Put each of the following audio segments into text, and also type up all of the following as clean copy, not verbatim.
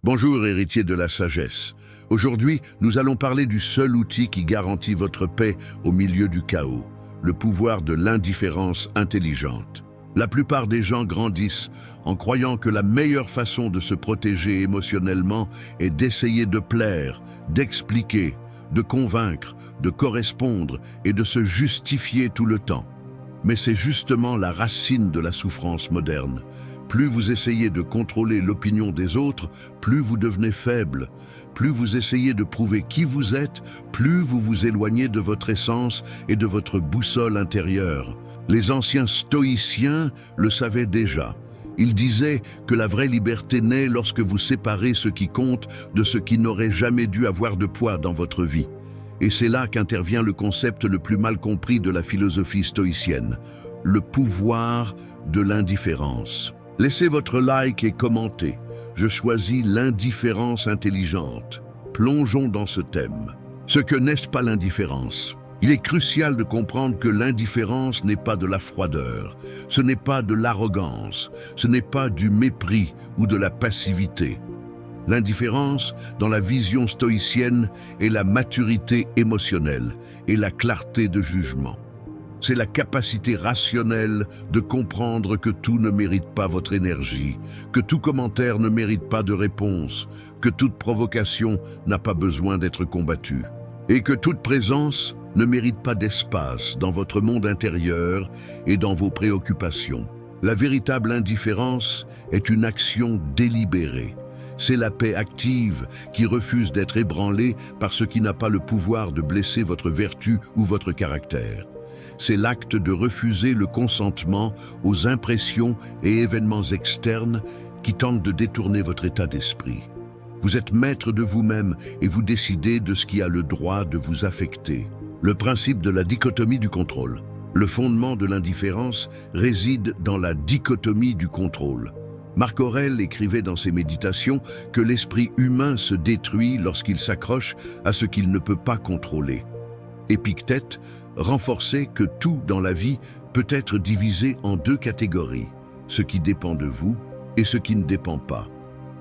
Bonjour héritier de la sagesse. Aujourd'hui, nous allons parler du seul outil qui garantit votre paix au milieu du chaos, le pouvoir de l'indifférence intelligente. La plupart des gens grandissent en croyant que la meilleure façon de se protéger émotionnellement est d'essayer de plaire, d'expliquer, de convaincre, de correspondre et de se justifier tout le temps. Mais c'est justement la racine de la souffrance moderne. Plus vous essayez de contrôler l'opinion des autres, plus vous devenez faible. Plus vous essayez de prouver qui vous êtes, plus vous vous éloignez de votre essence et de votre boussole intérieure. Les anciens stoïciens le savaient déjà. Ils disaient que la vraie liberté naît lorsque vous séparez ce qui compte de ce qui n'aurait jamais dû avoir de poids dans votre vie. Et c'est là qu'intervient le concept le plus mal compris de la philosophie stoïcienne, le pouvoir de l'indifférence. Laissez votre like et commentez. Je choisis l'indifférence intelligente. Plongeons dans ce thème. Ce que n'est pas l'indifférence. Il est crucial de comprendre que l'indifférence n'est pas de la froideur, ce n'est pas de l'arrogance, ce n'est pas du mépris ou de la passivité. L'indifférence, dans la vision stoïcienne, est la maturité émotionnelle et la clarté de jugement. C'est la capacité rationnelle de comprendre que tout ne mérite pas votre énergie, que tout commentaire ne mérite pas de réponse, que toute provocation n'a pas besoin d'être combattue, et que toute présence ne mérite pas d'espace dans votre monde intérieur et dans vos préoccupations. La véritable indifférence est une action délibérée. C'est la paix active qui refuse d'être ébranlée par ce qui n'a pas le pouvoir de blesser votre vertu ou votre caractère. C'est l'acte de refuser le consentement aux impressions et événements externes qui tentent de détourner votre état d'esprit. Vous êtes maître de vous-même et vous décidez de ce qui a le droit de vous affecter. Le principe de la dichotomie du contrôle. Le fondement de l'indifférence réside dans la dichotomie du contrôle. Marc Aurèle écrivait dans ses méditations que l'esprit humain se détruit lorsqu'il s'accroche à ce qu'il ne peut pas contrôler. Épictète renforçait que tout dans la vie peut être divisé en deux catégories, ce qui dépend de vous et ce qui ne dépend pas.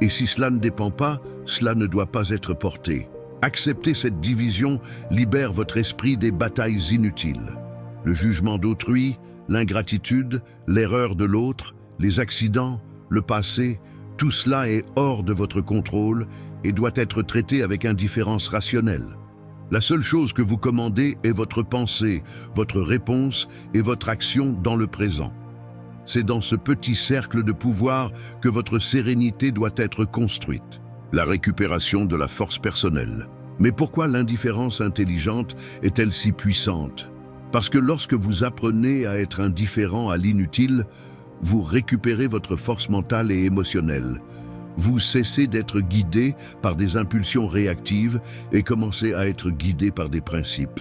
Et si cela ne dépend pas, cela ne doit pas être porté. Accepter cette division libère votre esprit des batailles inutiles. Le jugement d'autrui, l'ingratitude, l'erreur de l'autre, les accidents, le passé, tout cela est hors de votre contrôle et doit être traité avec indifférence rationnelle. La seule chose que vous commandez est votre pensée, votre réponse et votre action dans le présent. C'est dans ce petit cercle de pouvoir que votre sérénité doit être construite. La récupération de la force personnelle. Mais pourquoi l'indifférence intelligente est-elle si puissante? Parce que lorsque vous apprenez à être indifférent à l'inutile, vous récupérez votre force mentale et émotionnelle. Vous cessez d'être guidé par des impulsions réactives et commencez à être guidé par des principes.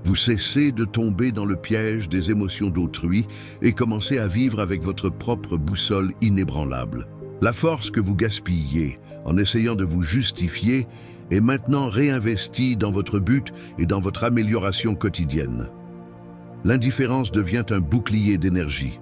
Vous cessez de tomber dans le piège des émotions d'autrui et commencez à vivre avec votre propre boussole inébranlable. La force que vous gaspillez en essayant de vous justifier est maintenant réinvestie dans votre but et dans votre amélioration quotidienne. L'indifférence devient un bouclier d'énergie.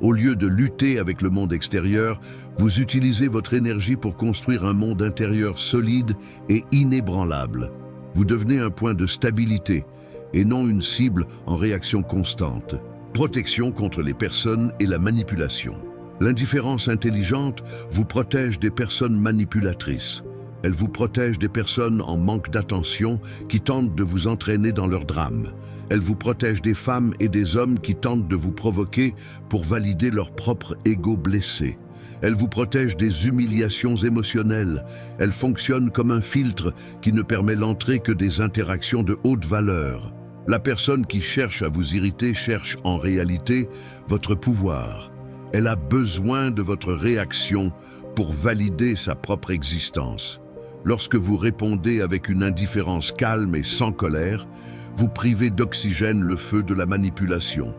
Au lieu de lutter avec le monde extérieur, vous utilisez votre énergie pour construire un monde intérieur solide et inébranlable. Vous devenez un point de stabilité et non une cible en réaction constante. Protection contre les personnes et la manipulation. L'indifférence intelligente vous protège des personnes manipulatrices. Elle vous protège des personnes en manque d'attention qui tentent de vous entraîner dans leur drame. Elle vous protège des femmes et des hommes qui tentent de vous provoquer pour valider leur propre ego blessé. Elle vous protège des humiliations émotionnelles. Elle fonctionne comme un filtre qui ne permet l'entrée que des interactions de haute valeur. La personne qui cherche à vous irriter cherche en réalité votre pouvoir. Elle a besoin de votre réaction pour valider sa propre existence. Lorsque vous répondez avec une indifférence calme et sans colère, vous privez d'oxygène le feu de la manipulation.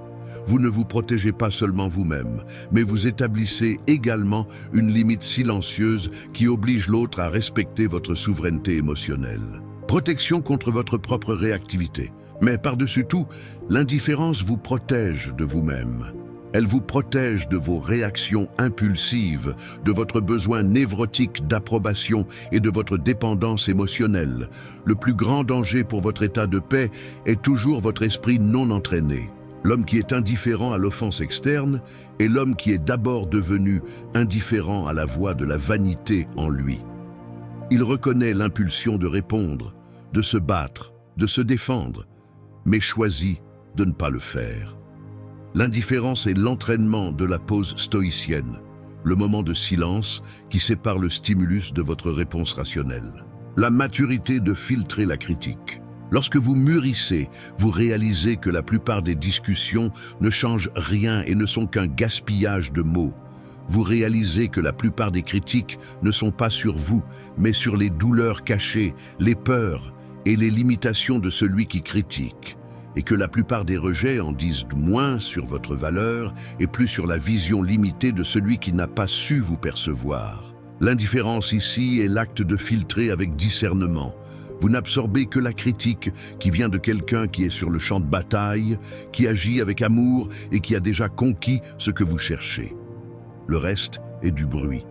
Vous ne vous protégez pas seulement vous-même, mais vous établissez également une limite silencieuse qui oblige l'autre à respecter votre souveraineté émotionnelle. Protection contre votre propre réactivité. Mais par-dessus tout, l'indifférence vous protège de vous-même. Elle vous protège de vos réactions impulsives, de votre besoin névrotique d'approbation et de votre dépendance émotionnelle. Le plus grand danger pour votre état de paix est toujours votre esprit non entraîné. L'homme qui est indifférent à l'offense externe est l'homme qui est d'abord devenu indifférent à la voix de la vanité en lui. Il reconnaît l'impulsion de répondre, de se battre, de se défendre, mais choisit de ne pas le faire. L'indifférence est l'entraînement de la pause stoïcienne, le moment de silence qui sépare le stimulus de votre réponse rationnelle. La maturité de filtrer la critique. Lorsque vous mûrissez, vous réalisez que la plupart des discussions ne changent rien et ne sont qu'un gaspillage de mots. Vous réalisez que la plupart des critiques ne sont pas sur vous, mais sur les douleurs cachées, les peurs et les limitations de celui qui critique. Et que la plupart des rejets en disent moins sur votre valeur et plus sur la vision limitée de celui qui n'a pas su vous percevoir. L'indifférence ici est l'acte de filtrer avec discernement. Vous n'absorbez que la critique qui vient de quelqu'un qui est sur le champ de bataille, qui agit avec amour et qui a déjà conquis ce que vous cherchez. Le reste est du bruit.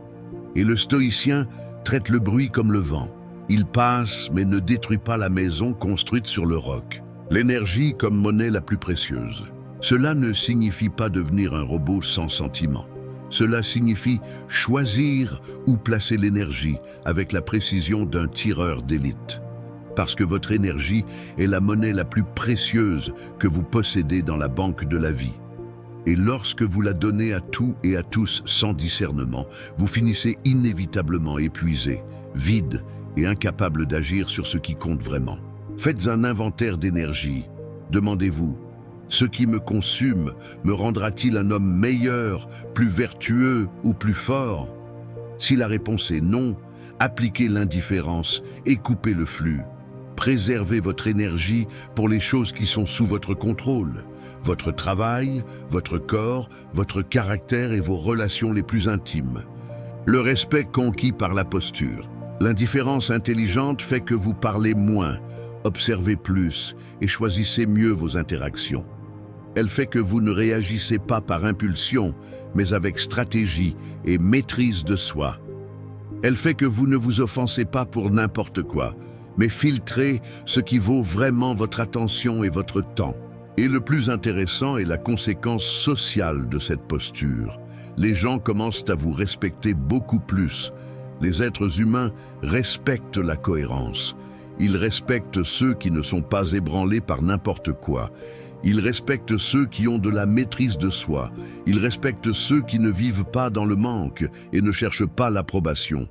Et le stoïcien traite le bruit comme le vent. Il passe mais ne détruit pas la maison construite sur le roc. L'énergie comme monnaie la plus précieuse. Cela ne signifie pas devenir un robot sans sentiment. Cela signifie choisir où placer l'énergie avec la précision d'un tireur d'élite. Parce que votre énergie est la monnaie la plus précieuse que vous possédez dans la banque de la vie. Et lorsque vous la donnez à tout et à tous sans discernement, vous finissez inévitablement épuisé, vide et incapable d'agir sur ce qui compte vraiment. Faites un inventaire d'énergie. Demandez-vous, ce qui me consume me rendra-t-il un homme meilleur, plus vertueux ou plus fort? Si la réponse est non, appliquez l'indifférence et coupez le flux. Préservez votre énergie pour les choses qui sont sous votre contrôle. Votre travail, votre corps, votre caractère et vos relations les plus intimes. Le respect conquis par la posture. L'indifférence intelligente fait que vous parlez moins, observez plus et choisissez mieux vos interactions. Elle fait que vous ne réagissez pas par impulsion, mais avec stratégie et maîtrise de soi. Elle fait que vous ne vous offensez pas pour n'importe quoi, mais filtrez ce qui vaut vraiment votre attention et votre temps. Et le plus intéressant est la conséquence sociale de cette posture. Les gens commencent à vous respecter beaucoup plus. Les êtres humains respectent la cohérence. Ils respectent ceux qui ne sont pas ébranlés par n'importe quoi. Ils respectent ceux qui ont de la maîtrise de soi. Ils respectent ceux qui ne vivent pas dans le manque et ne cherchent pas l'approbation.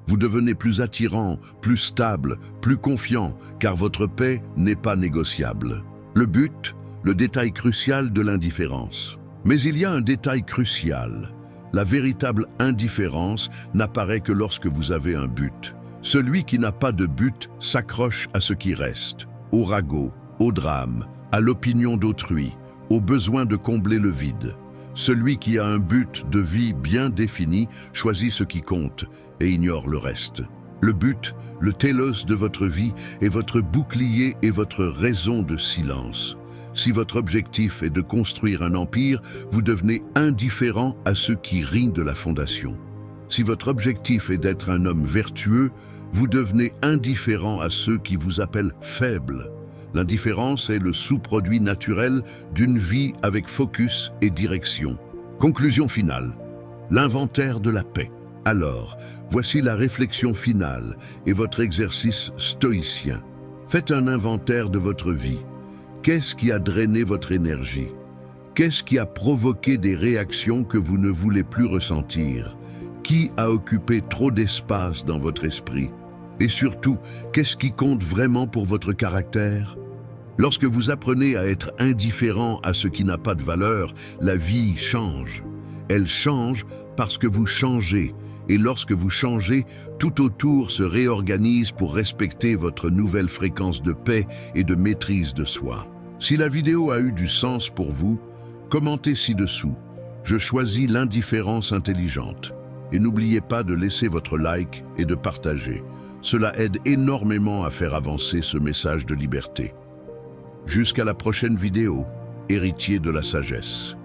Vous devenez plus attirant, plus stable, plus confiant, car votre paix n'est pas négociable. Le but, le détail crucial de l'indifférence. Mais il y a un détail crucial. La véritable indifférence n'apparaît que lorsque vous avez un but. Celui qui n'a pas de but s'accroche à ce qui reste, au ragot, au drame, à l'opinion d'autrui, au besoin de combler le vide. Celui qui a un but de vie bien défini choisit ce qui compte et ignore le reste. Le but, le télos de votre vie, est votre bouclier et votre raison de silence. Si votre objectif est de construire un empire, vous devenez indifférent à ceux qui rient de la fondation. Si votre objectif est d'être un homme vertueux, vous devenez indifférent à ceux qui vous appellent faible. L'indifférence est le sous-produit naturel d'une vie avec focus et direction. Conclusion finale. L'inventaire de la paix. Alors, voici la réflexion finale et votre exercice stoïcien. Faites un inventaire de votre vie. Qu'est-ce qui a drainé votre énergie? Qu'est-ce qui a provoqué des réactions que vous ne voulez plus ressentir? Qui a occupé trop d'espace dans votre esprit? Et surtout, qu'est-ce qui compte vraiment pour votre caractère? Lorsque vous apprenez à être indifférent à ce qui n'a pas de valeur, la vie change. Elle change parce que vous changez. Et lorsque vous changez, tout autour se réorganise pour respecter votre nouvelle fréquence de paix et de maîtrise de soi. Si la vidéo a eu du sens pour vous, commentez ci-dessous. Je choisis l'indifférence intelligente. Et n'oubliez pas de laisser votre like et de partager. Cela aide énormément à faire avancer ce message de liberté. Jusqu'à la prochaine vidéo, héritier de la sagesse.